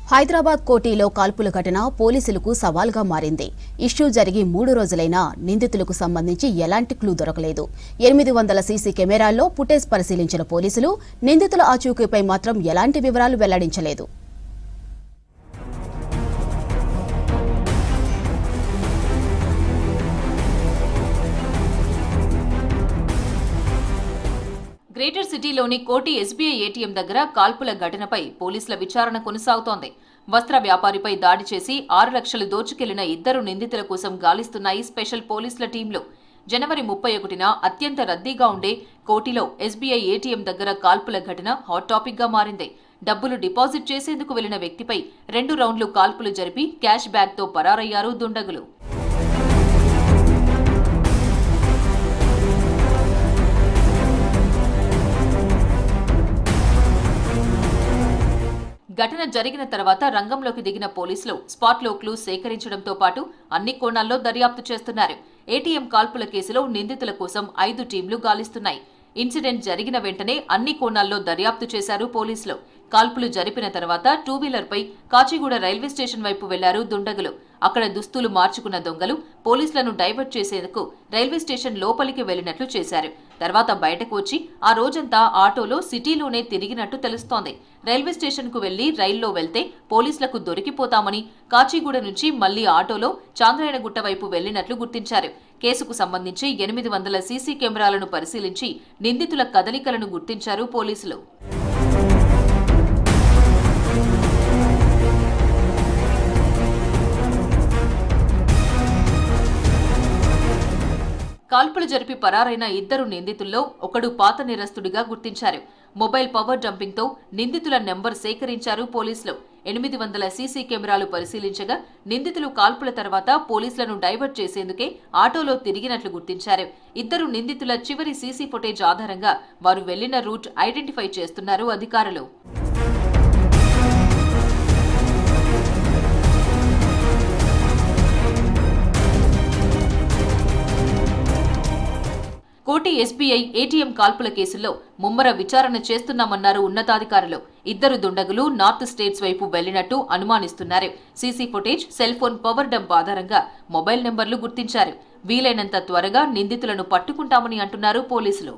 హైదరాబాద్ కోటిలో కాల్పుల ఘటన పోలీసులకు సవాల్గా మారింది. ఇష్యూ జరిగి 3 రోజులైనా నిందితులకు సంబంధించి ఎలాంటి క్లూ దొరకలేదు. 800 సీసీ కెమెరాల్లో ఫుటేజ్ పరిశీలించిన పోలీసులు నిందితుల ఆచూకీపై మాత్రం ఎలాంటి వివరాలు వెల్లడించలేదు. గ్రేటర్ సిటీలోని కోటి ఎస్బీఐ ఏటీఎం దగ్గర కాల్పుల ఘటనపై పోలీసుల విచారణ కొనసాగుతోంది. వస్త్ర వ్యాపారిపై దాడి చేసి 6 లక్షలు దోచుకెళ్లిన 2 నిందితుల కోసం గాలిస్తున్నాయి స్పెషల్ పోలీసుల టీంలు. జనవరి 31న అత్యంత రద్దీగా ఉండే కోటిలో ఎస్బీఐ ఏటీఎం దగ్గర కాల్పుల ఘటన హాట్ టాపిక్ గా మారింది. డబ్బులు డిపాజిట్ చేసేందుకు వెళ్లిన వ్యక్తిపై 2 రౌండ్లు కాల్పులు జరిపి క్యాష్ బ్యాగ్తో పరారయ్యారు దుండగులు. ఘటన జరిగిన తర్వాత రంగంలోకి దిగిన పోలీసులు స్పాట్లో క్లూస్ సేకరించడంతో పాటు అన్ని కోణాల్లో దర్యాప్తు చేస్తున్నారు. ఏటీఎం కాల్పుల కేసులో నిందితుల కోసం 5 టీంలు గాలిస్తున్నాయి. ఇన్సిడెంట్ జరిగిన వెంటనే అన్ని కోణాల్లో దర్యాప్తు చేశారు పోలీసులు. కాల్పులు జరిపిన తర్వాత 2 వీలర్పై కాచిగూడ రైల్వే స్టేషన్ వైపు వెళ్లారు దుండగులు. అక్కడ దుస్తులు మార్చుకున్న దొంగలు పోలీసులను డైవర్ట్ చేసేందుకు రైల్వే స్టేషన్ లోపలికి వెళ్లినట్లు చేశారు. తర్వాత బయటకు వచ్చి ఆ రోజంతా ఆటోలో సిటీలోనే తిరిగినట్టు తెలుస్తోంది. రైల్వే స్టేషన్ కు వెళ్లి రైల్లో వెళ్తే పోలీసులకు దొరికిపోతామని కాచిగూడ నుంచి మళ్లీ ఆటోలో చాంద్రాయణగుట్ట వైపు వెళ్లినట్లు గుర్తించారు. కేసుకు సంబంధించి 800 సీసీ కెమెరాలను పరిశీలించి నిందితుల కదలికలను గుర్తించారు పోలీసులు. కాల్పులు జరిపి పరారైన 2 నిందితుల్లో ఒకడు పాత నేరస్తుడిగా గుర్తించారు. మొబైల్ పవర్ డంపింగ్ తో నిందితుల నెంబర్ సేకరించారు పోలీసులు. 800 సీసీ కెమెరాలు పరిశీలించగా నిందితులు కాల్పుల తర్వాత పోలీసులను డైవర్ట్ చేసేందుకే ఆటోలో తిరిగినట్లు గుర్తించారు. 2 నిందితుల చివరి సీసీ ఫుటేజ్ ఆధారంగా వారు వెళ్లిన రూట్ ఐడెంటిఫై చేస్తున్నారు అధికారులు. కోటి ఎస్బీఐ ఏటీఎం కాల్పుల కేసుల్లో ముమ్మర విచారణ చేస్తున్నామన్నారు ఉన్నతాధికారులు. 2 దుండగులు నార్త్ స్టేట్స్ వైపు వెళ్లినట్టు అనుమానిస్తున్నారు. CC footage, cell phone power dump ఆధారంగా మొబైల్ నెంబర్లు గుర్తించారు. వీలైనంత త్వరగా నిందితులను పట్టుకుంటామని అంటున్నారు పోలీసులు.